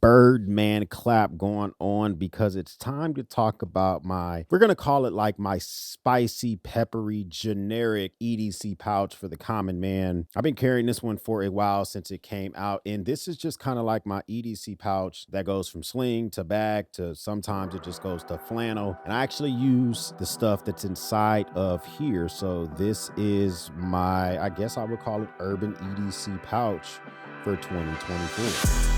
Birdman clap going on because it's time to talk about we're going to call it like my spicy, peppery, generic EDC pouch for the common man. I've been carrying this one for a while since it came out, and this is just kind of like my EDC pouch that goes from sling to bag to sometimes it just goes to flannel. And I actually use the stuff that's inside of here. So this is I guess I would call it urban EDC pouch for 2024.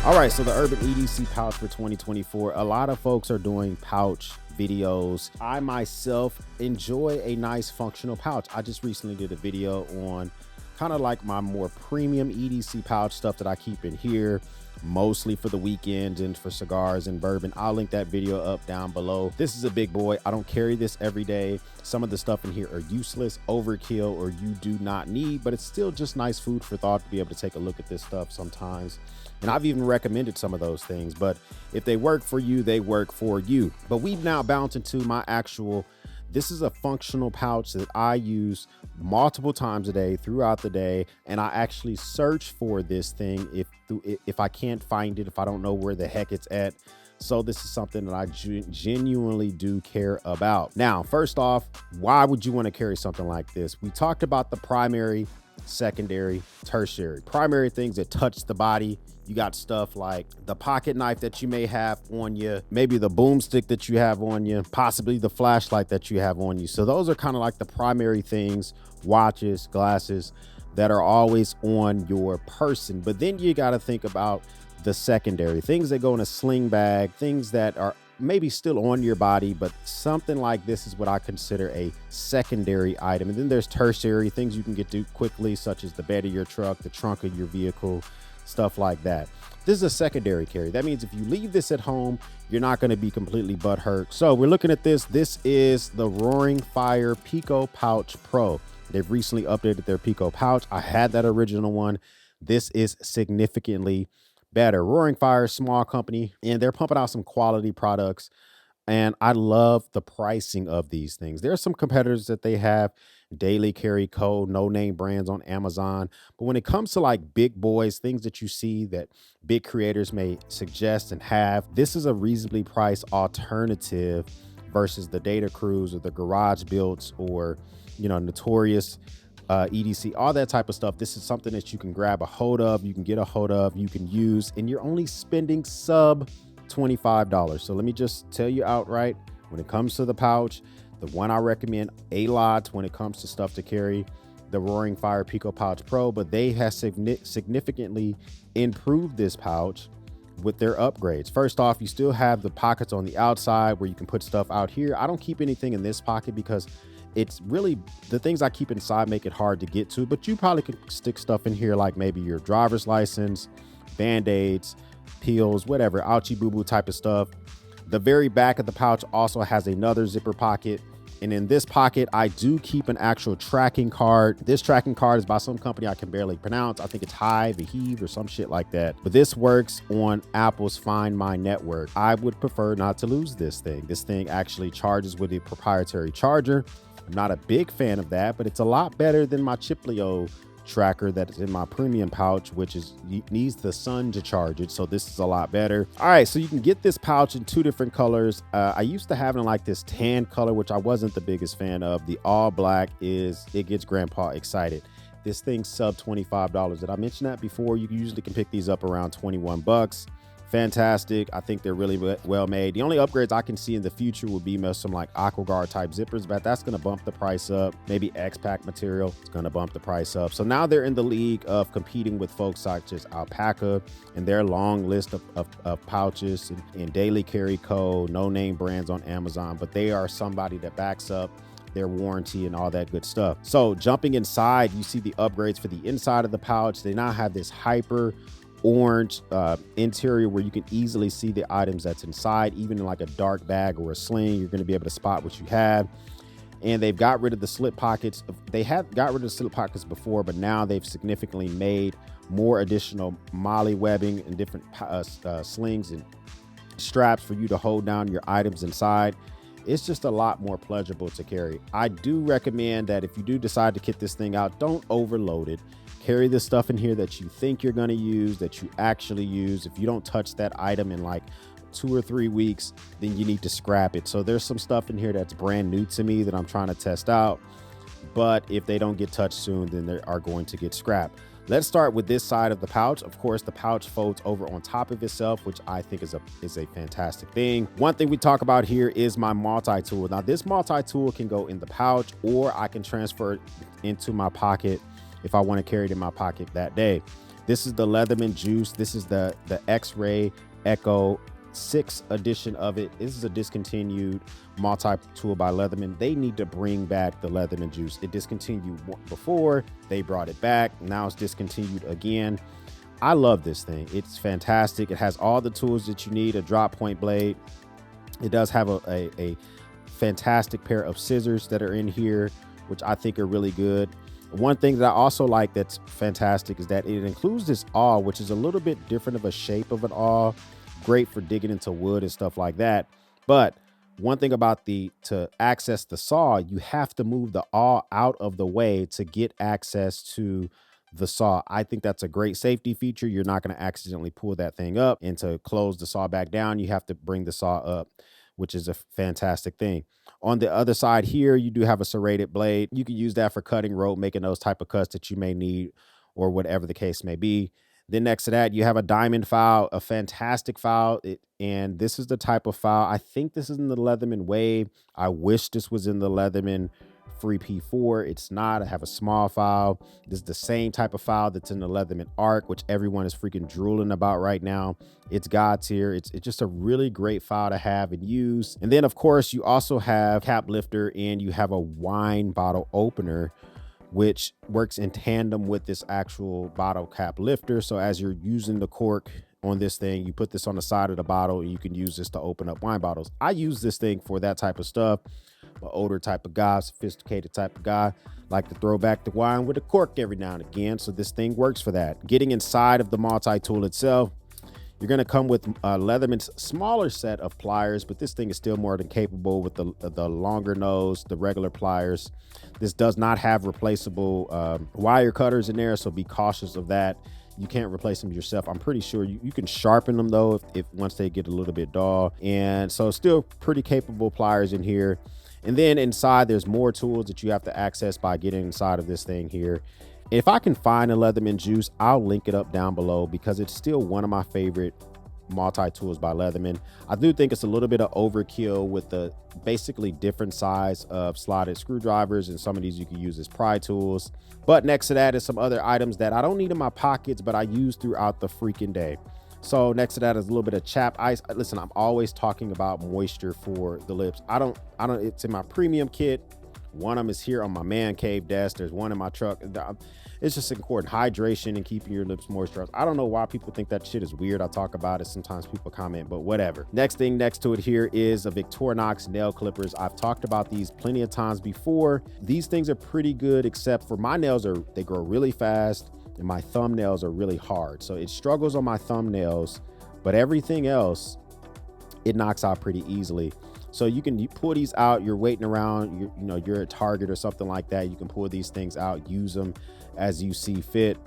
All right, so the Urban EDC pouch for 2024. A lot of folks are doing pouch videos. I myself enjoy a nice functional pouch. I just recently did a video on kind of like my more premium EDC pouch stuff that I keep in here, mostly for the weekend and for cigars and bourbon. I'll link that video up down below. This is a big boy. I don't carry this every day. Some of the stuff in here are useless, overkill, or you do not need, but it's still just nice food for thought to be able to take a look at this stuff sometimes. And I've even recommended some of those things, but if they work for you, they work for you. But we've now bounced into my this is a functional pouch that I use multiple times a day throughout the day. And I actually search for this thing if I can't find it, if I don't know where the heck it's at. So this is something that I genuinely do care about. Now, first off, why would you want to carry something like this? We talked about the primary, secondary, tertiary. Primary things that touch the body. You got stuff like the pocket knife that you may have on you, maybe the boomstick that you have on you, possibly the flashlight that you have on you. So those are kind of like the primary things, watches, glasses, that are always on your person. But then you got to think about the secondary things that go in a sling bag, things that are maybe still on your body, but something like this is what I consider a secondary item. And then there's tertiary things you can get to quickly, such as the bed of your truck, the trunk of your vehicle, stuff like that. This is a secondary carry. That means if you leave this at home, you're not going to be completely butthurt. So we're looking at this. This is the Roaring Fire Pico Pouch Pro. They've recently updated their Pico pouch. I had that original one. This is significantly better. Roaring Fire, small company, and they're pumping out some quality products. And I love the pricing of these things. There are some competitors that they have, Daily Carry Co., no name brands on Amazon. But when it comes to like big boys, things that you see that big creators may suggest and have, this is a reasonably priced alternative versus the Data Crews or the Garage Builts or, Notorious EDC, all that type of stuff. This is something that you can grab a hold of, you can get a hold of, you can use, and you're only spending sub $25. So let me just tell you outright, when it comes to the pouch, the one I recommend a lot when it comes to stuff to carry, the Roaring Fire Pico Pouch Pro, but they have significantly improved this pouch with their upgrades. First off, you still have the pockets on the outside where you can put stuff out here. I don't keep anything in this pocket because it's really the things I keep inside make it hard to get to, but you probably could stick stuff in here like maybe your driver's license, band-aids, pills, whatever, ouchie boo-boo type of stuff. The very back of the pouch also has another zipper pocket. And in this pocket, I do keep an actual tracking card. This tracking card is by some company I can barely pronounce. I think it's Hive or some shit like that. But this works on Apple's Find My network. I would prefer not to lose this thing. This thing actually charges with a proprietary charger. I'm not a big fan of that, but it's a lot better than my Chiplio tracker that is in my premium pouch, which needs the sun to charge it. So this is a lot better. All right, so you can get this pouch in two different colors. I used to have it in like this tan color, which I wasn't the biggest fan of. The all black it gets grandpa excited. This thing's sub $25. Did I mention that before? You usually can pick these up around 21 bucks. Fantastic. I think they're really well made. The only upgrades I can see in the future would be some like AquaGuard type zippers, but that's going to bump the price up. Maybe X-Pack material is going to bump the price up. So now they're in the league of competing with folks such as Alpaca and their long list of pouches and Daily Carry Co., no name brands on Amazon, but they are somebody that backs up their warranty and all that good stuff. So jumping inside, you see the upgrades for the inside of the pouch. They now have this hyper orange interior where you can easily see the items that's inside. Even in like a dark bag or a sling, you're going to be able to spot what you have. And they've got rid of the slip pockets. They had got rid of the slip pockets before, but now they've significantly made more additional molly webbing and different slings and straps for you to hold down your items inside. it's just a lot more pleasurable to carry. I do recommend that if you do decide to kit this thing out, don't overload it. Carry the stuff in here that you think you're going to use, that you actually use. If you don't touch that item in like 2 or 3 weeks, then you need to scrap it. So there's some stuff in here that's brand new to me that I'm trying to test out, but if they don't get touched soon, then they are going to get scrapped. Let's start with this side of the pouch. Of course, the pouch folds over on top of itself, which I think is a fantastic thing. One thing we talk about here is my multi-tool. Now, this multi-tool can go in the pouch, or I can transfer it into my pocket if I want to carry it in my pocket that day. This is the Leatherman Juice. This is the X-Ray Echo 6 edition of it. This is a discontinued multi-tool by Leatherman. They need to bring back the Leatherman Juice. It discontinued before, they brought it back. Now it's discontinued again. I love this thing. It's fantastic. It has all the tools that you need, a drop point blade. It does have a fantastic pair of scissors that are in here, which I think are really good. One thing that I also like that's fantastic is that it includes this awl, which is a little bit different of a shape of an awl. Great for digging into wood and stuff like that. But one thing about to access the saw, you have to move the awl out of the way to get access to the saw. I think that's a great safety feature. You're not going to accidentally pull that thing up, and to close the saw back down, you have to bring the saw up, which is a fantastic thing. On the other side here, you do have a serrated blade. You can use that for cutting rope, making those type of cuts that you may need, or whatever the case may be. Then next to that, you have a diamond file, a fantastic file. And this is the type of file. I think this is in the Leatherman Wave. I wish this was in the Leatherman Free P4. It's not. I have a small file. This is the same type of file that's in the Leatherman Arc, which everyone is freaking drooling about right now. It's God's here. It's just a really great file to have and use. And then, of course, you also have cap lifter, and you have a wine bottle opener, which works in tandem with this actual bottle cap lifter. So as you're using the cork on this thing, you put this on the side of the bottle, and you can use this to open up wine bottles. I use this thing for that type of stuff. An older type of guy, sophisticated type of guy, like to throw back the wine with a cork every now and again. So this thing works for that. Getting inside of the multi-tool itself, you're going to come with Leatherman's smaller set of pliers, but this thing is still more than capable with the longer nose, the regular pliers. This does not have replaceable wire cutters in there, so be cautious of that. You can't replace them yourself. I'm pretty sure you can sharpen them though if once they get a little bit dull. And so still pretty capable pliers in here. And then inside, there's more tools that you have to access by getting inside of this thing here. If I can find a Leatherman Juice, I'll link it up down below, because it's still one of my favorite multi-tools by Leatherman. I do think it's a little bit of overkill with the basically different size of slotted screwdrivers, and some of these you can use as pry tools. But next to that is some other items that I don't need in my pockets, but I use throughout the freaking day. So next to that is a little bit of chap ice. Listen, I'm always talking about moisture for the lips. I don't, it's in my premium kit. One of them is here on my man cave desk. There's one in my truck. It's just important. Hydration and keeping your lips moisturized. I don't know why people think that shit is weird. I talk about it. Sometimes people comment, but whatever. Next thing next to it here is a Victorinox nail clippers. I've talked about these plenty of times before. These things are pretty good, except for my nails they grow really fast, and my thumbnails are really hard. So it struggles on my thumbnails, but everything else, it knocks out pretty easily. So you pull these out. You're waiting around, you're at Target or something like that. You can pull these things out, use them as you see fit,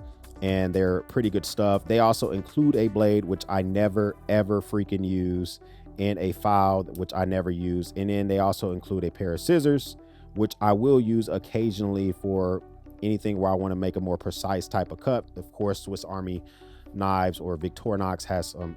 and they're pretty good stuff. They also include a blade, which I never ever freaking use, and a file, which I never use. And then they also include a pair of scissors, which I will use occasionally for anything where I want to make a more precise type of cut. Of course, Swiss Army knives or Victorinox has some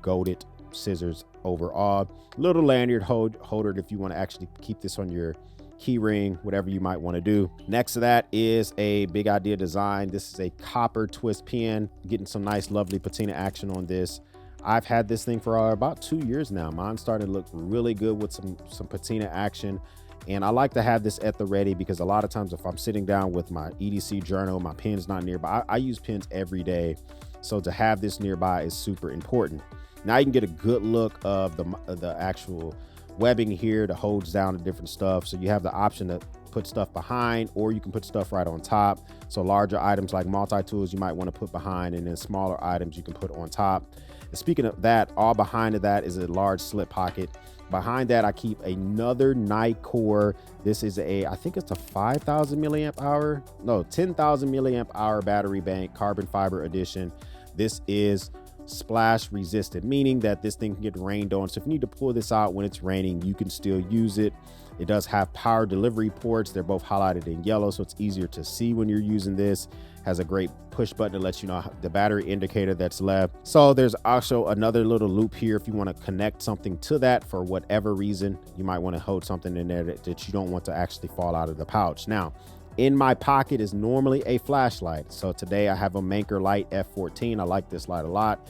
golded scissors overall. Little lanyard holder if you want to actually keep this on your key ring, whatever you might want to do. Next to that is a Big Idea Design. This is a copper twist pen, getting some nice lovely patina action on this. I've had this thing for about 2 years now. Mine's starting to look really good with some patina action. And I like to have this at the ready, because a lot of times if I'm sitting down with my EDC journal, my pen's not nearby. I use pens every day. So to have this nearby is super important. Now you can get a good look of the actual webbing here that holds down the different stuff. So you have the option to put stuff behind, or you can put stuff right on top. So larger items like multi-tools you might want to put behind, and then smaller items you can put on top. Speaking of that, all behind of that is a large slip pocket. Behind that, I keep another Nicor. This is I think it's a 5,000 milliamp hour, no, 10,000 milliamp hour battery bank, carbon fiber edition. This is splash resistant, meaning that this thing can get rained on. So if you need to pull this out when it's raining, you can still use it. It does have power delivery ports. They're both highlighted in yellow, so it's easier to see when you're using this. Has a great push button that lets you know the battery indicator that's left. So there's also another little loop here if you want to connect something to that for whatever reason. You might want to hold something in there that you don't want to actually fall out of the pouch. Now, in my pocket is normally a flashlight. So today I have a Manker Light F14. I like this light a lot,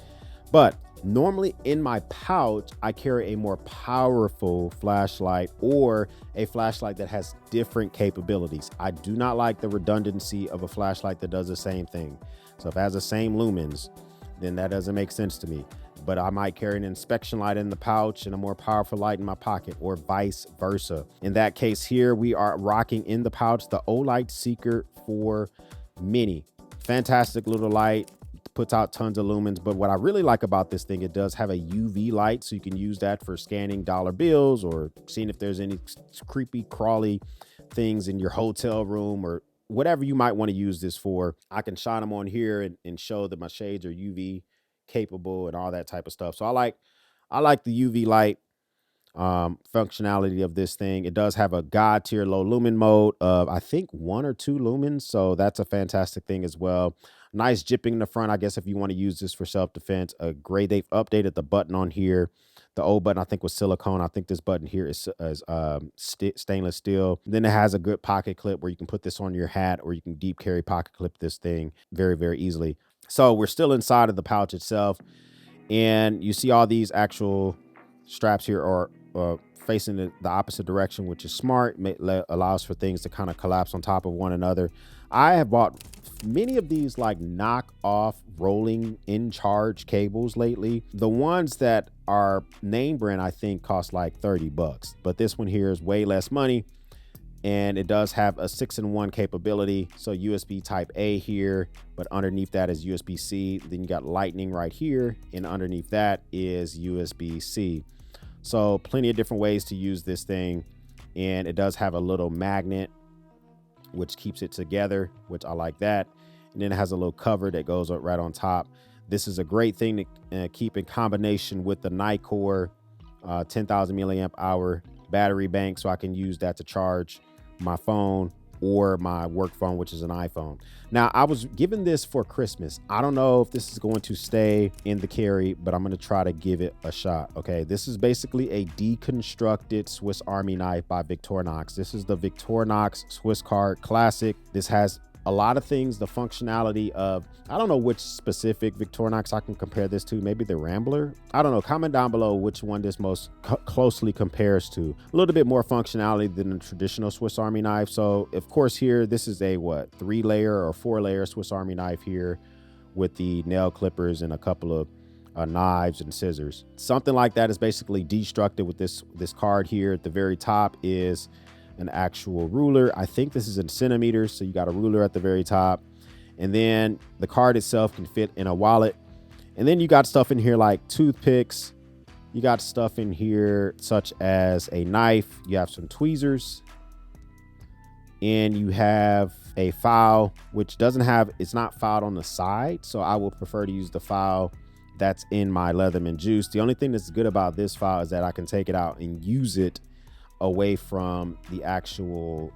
but normally in my pouch, I carry a more powerful flashlight or a flashlight that has different capabilities. I do not like the redundancy of a flashlight that does the same thing. So if it has the same lumens, then that doesn't make sense to me. But I might carry an inspection light in the pouch and a more powerful light in my pocket, or vice versa. In that case here, we are rocking in the pouch the Olight Seeker 4 Mini. Fantastic little light. Puts out tons of lumens, but what I really like about this thing, it does have a UV light, so you can use that for scanning dollar bills or seeing if there's any creepy crawly things in your hotel room or whatever you might want to use this for. I can shine them on here and show that my shades are UV capable and all that type of stuff. So I like the UV light functionality of this thing. It does have a God tier low lumen mode of I think 1 or 2 lumens, so that's a fantastic thing as well. Nice jipping in the front, I guess, if you want to use this for self-defense. They've updated the button on here. The old button I think was silicone. I think this button here is stainless steel. Then it has a good pocket clip where you can put this on your hat, or you can deep carry pocket clip this thing very, very easily. So we're still inside of the pouch itself, and you see all these actual straps here are facing the opposite direction, which is smart. Allows for things to kind of collapse on top of one another. I have bought many of these like knockoff rolling in charge cables lately. The ones that are name brand I think cost like $30, but this one here is way less money, and it does have a 6-in-1 capability. So USB type A here, but underneath that is USB-C. Then you got lightning right here, and underneath that is USB-C. So plenty of different ways to use this thing. And it does have a little magnet which keeps it together, which I like that. And then it has a little cover that goes up right on top. This is a great thing to keep in combination with the Nicor 10,000 milliamp hour battery bank, so I can use that to charge my phone or my work phone, which is an iPhone. Now, I was given this for Christmas. I don't know if this is going to stay in the carry, but I'm going to try to give it a shot. Okay, this is basically a deconstructed Swiss Army knife by Victorinox. This is the Victorinox Swiss Card Classic. This has a lot of things, the functionality of, I don't know which specific Victorinox I can compare this to, maybe the Rambler. I don't know, comment down below which one this most closely compares to. A little bit more functionality than a traditional Swiss Army knife. So of course here, this is a 3-layer or 4-layer Swiss Army knife here with the nail clippers and a couple of knives and scissors. Something like that is basically destructed with this card here. At the very top is an actual ruler. I think this is in centimeters, so you got a ruler at the very top, and then the card itself can fit in a wallet. And then you got stuff in here like toothpicks. You got stuff in here such as a knife. You have some tweezers, and you have a file, which it's not filed on the side, so I will prefer to use the file that's in my Leatherman Juice. The only thing that's good about this file is that I can take it out and use it away from the actual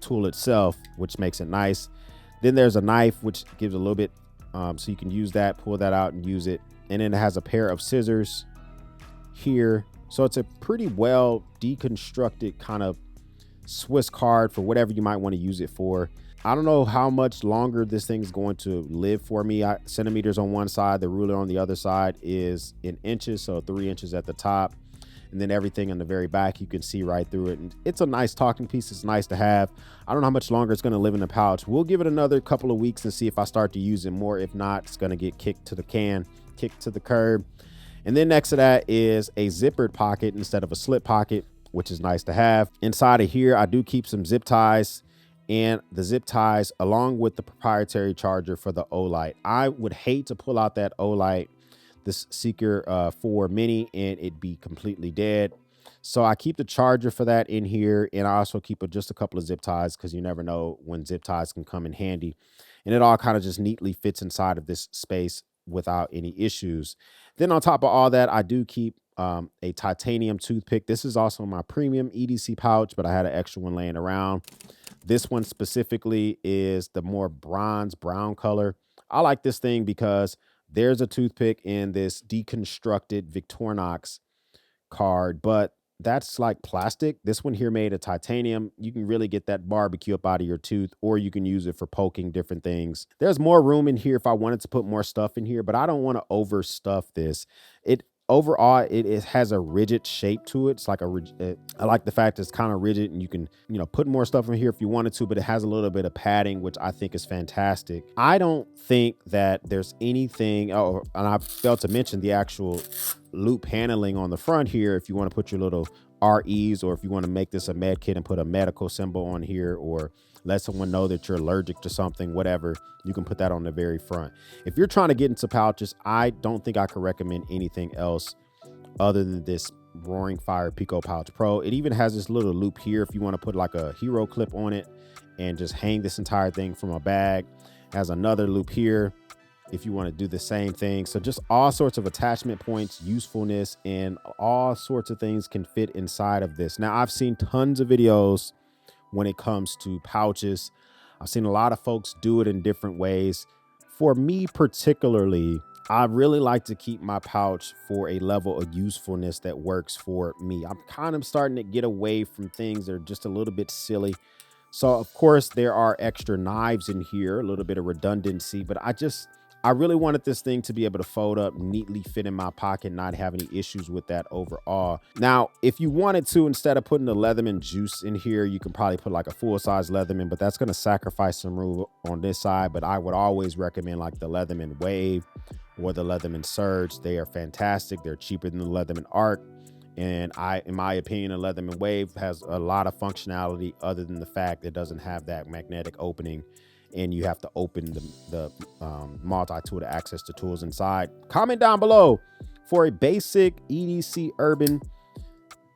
tool itself, which makes it nice. Then there's a knife, which gives a little bit, so you can use that, pull that out and use it. And then it has a pair of scissors here. So it's a pretty well deconstructed kind of Swiss card for whatever you might want to use it for. I don't know how much longer this thing is going to live for me. Centimeters on one side, the ruler on the other side is in inches, so 3 inches at the top. And then everything on the very back, you can see right through it. And it's a nice talking piece. It's nice to have. I don't know how much longer it's going to live in the pouch. We'll give it another couple of weeks and see if I start to use it more. If not, it's going to get kicked to the curb. And then next to that is a zippered pocket instead of a slip pocket, which is nice to have. Inside of here, I do keep some zip ties, and the zip ties along with the proprietary charger for the Olight. I would hate to pull out that Olight, this Seeker 4 Mini and it'd be completely dead. So I keep the charger for that in here, and I also keep just a couple of zip ties because you never know when zip ties can come in handy. And it all kind of just neatly fits inside of this space without any issues. Then on top of all that, I do keep a titanium toothpick. This is also my premium EDC pouch, but I had an extra one laying around. This one specifically is the more bronze brown color. I like this thing because there's a toothpick in this deconstructed Victorinox card, but that's like plastic. This one here made of titanium. You can really get that barbecue up out of your tooth, or you can use it for poking different things. There's more room in here if I wanted to put more stuff in here, but I don't want to overstuff this. It overall, it has a rigid shape to it. It's like I like the fact it's kind of rigid, and you can, put more stuff in here if you wanted to, but it has a little bit of padding, which I think is fantastic. I don't think that there's anything, and I failed to mention the actual loop handling on the front here. If you want to put your little REs, or if you want to make this a med kit and put a medical symbol on here, or let someone know that you're allergic to something, whatever, you can put that on the very front. If you're trying to get into pouches, I don't think I could recommend anything else other than this Roaring Fire Pico Pouch Pro. It even has this little loop here if you want to put like a hero clip on it and just hang this entire thing from a bag. It has another loop here if you want to do the same thing. So just all sorts of attachment points, usefulness, and all sorts of things can fit inside of this. Now, I've seen tons of videos when it comes to pouches. I've seen a lot of folks do it in different ways. For me particularly, I really like to keep my pouch for a level of usefulness that works for me. I'm kind of starting to get away from things that are just a little bit silly. So of course there are extra knives in here, a little bit of redundancy, but I really wanted this thing to be able to fold up, neatly fit in my pocket, not have any issues with that overall. Now, if you wanted to, instead of putting the Leatherman Juice in here, you can probably put like a full-size Leatherman, but that's going to sacrifice some room on this side. But I would always recommend like the Leatherman Wave or the Leatherman Surge. They are fantastic. They're cheaper than the Leatherman Arc. And in my opinion, a Leatherman Wave has a lot of functionality other than the fact it doesn't have that magnetic opening, and you have to open the multi-tool to access the tools inside. Comment down below for a basic EDC Urban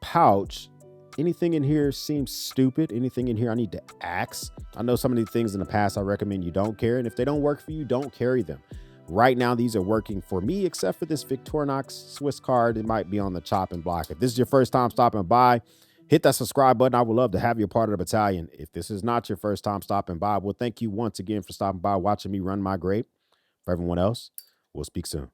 pouch. Anything in here seems stupid? Anything in here I need to axe? I know some of these things in the past I recommend you don't carry, and if they don't work for you, don't carry them. Right now, these are working for me, except for this Victorinox Swiss card. It might be on the chopping block. If this is your first time stopping by, hit that subscribe button. I would love to have you a part of the battalion. If this is not your first time stopping by, well, thank you once again for stopping by, watching me run my grape. For everyone else, we'll speak soon.